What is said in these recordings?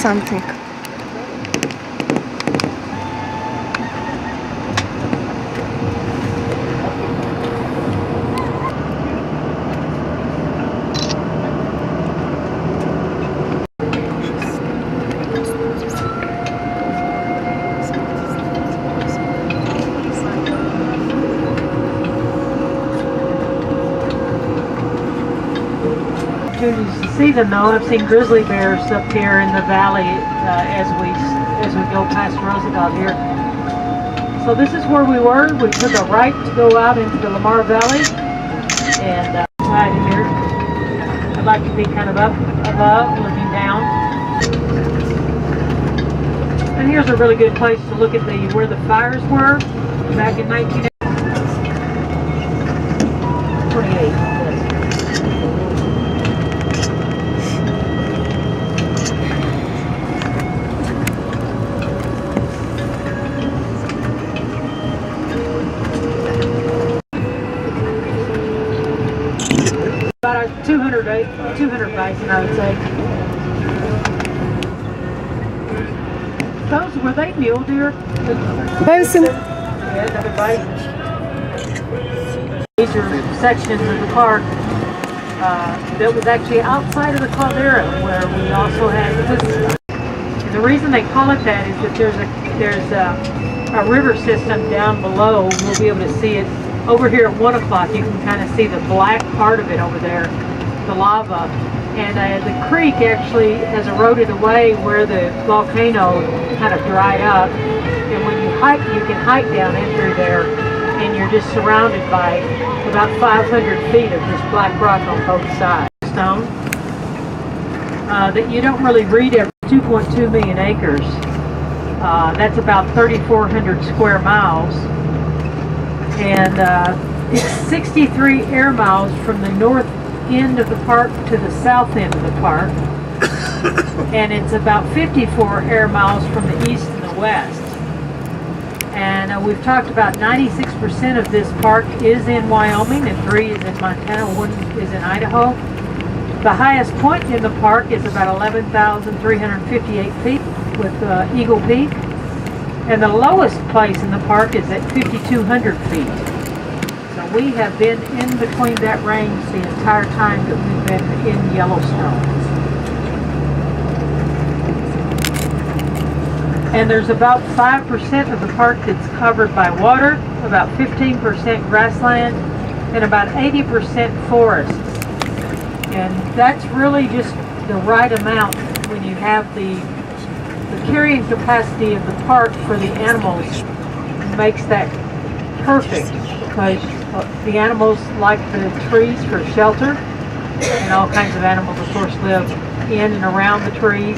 something. Opportunities to see them though. I've seen grizzly bears up here in the valley as we go past Roosevelt here. So this is where we were. We took a right to go out into the Lamar Valley, and right here. I'd like to be kind of up above, looking down. And here's a really good place to look at where the fires were back in 1928. About a 200 bison, I would say. Those, were they mule deer? Bison. Yeah, another bison. These are sections of the park that was actually outside of the caldera, where we also had this. And the reason they call it that is that there's a river system down below. We'll be able to see it. Over here at 1 o'clock, you can kind of see the black part of it over there, the lava. And the creek actually has eroded away where the volcano kind of dried up. And when you hike, you can hike down in through there, and you're just surrounded by about 500 feet of this black rock on both sides. Stone that you don't really read every 2.2 million acres. That's about 3,400 square miles. And it's 63 air miles from the north end of the park to the south end of the park. And it's about 54 air miles from the east and the west. And we've talked about 96% of this park is in Wyoming, and 3 is in Montana, 1 is in Idaho. The highest point in the park is about 11,358 feet with Eagle Peak. And the lowest place in the park is at 5,200 feet. So we have been in between that range the entire time that we've been in Yellowstone. And there's about 5% of the park that's covered by water, about 15% grassland, and about 80% forests. And that's really just the right amount when you have the carrying capacity of the park for the animals makes that perfect, because the animals like the trees for shelter, and all kinds of animals of course live in and around the trees.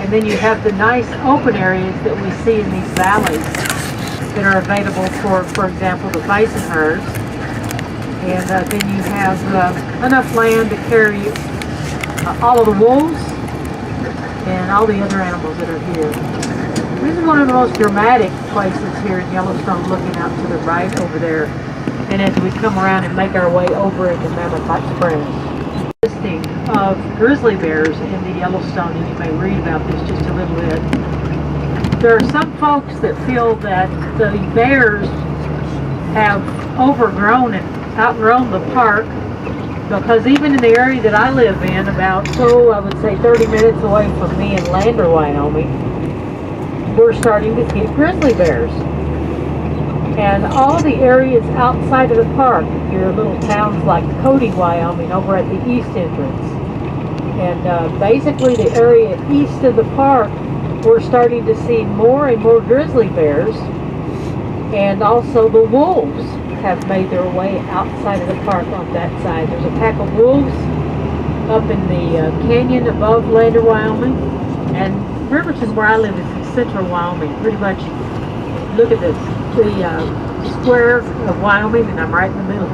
And then you have the nice open areas that we see in these valleys that are available for example, the bison herds. And then you have enough land to carry all of the wolves and all the other animals that are here. This is one of the most dramatic places here in Yellowstone, looking out to the right over there. And as we come around and make our way over into Mammoth Hot Springs. Listing of grizzly bears in the Yellowstone, and you may read about this just a little bit. There are some folks that feel that the bears have overgrown and outgrown the park, because even in the area that I live in, about, I would say 30 minutes away from me in Lander, Wyoming, we're starting to get grizzly bears. And all the areas outside of the park, your little towns like Cody, Wyoming, over at the east entrance. And basically the area east of the park, we're starting to see more and more grizzly bears. And also the wolves have made their way outside of the park on that side. There's a pack of wolves up in the canyon above Lander, Wyoming. And Riverton, where I live, is in central Wyoming. Pretty much, look at this, the square of Wyoming, and I'm right in the middle.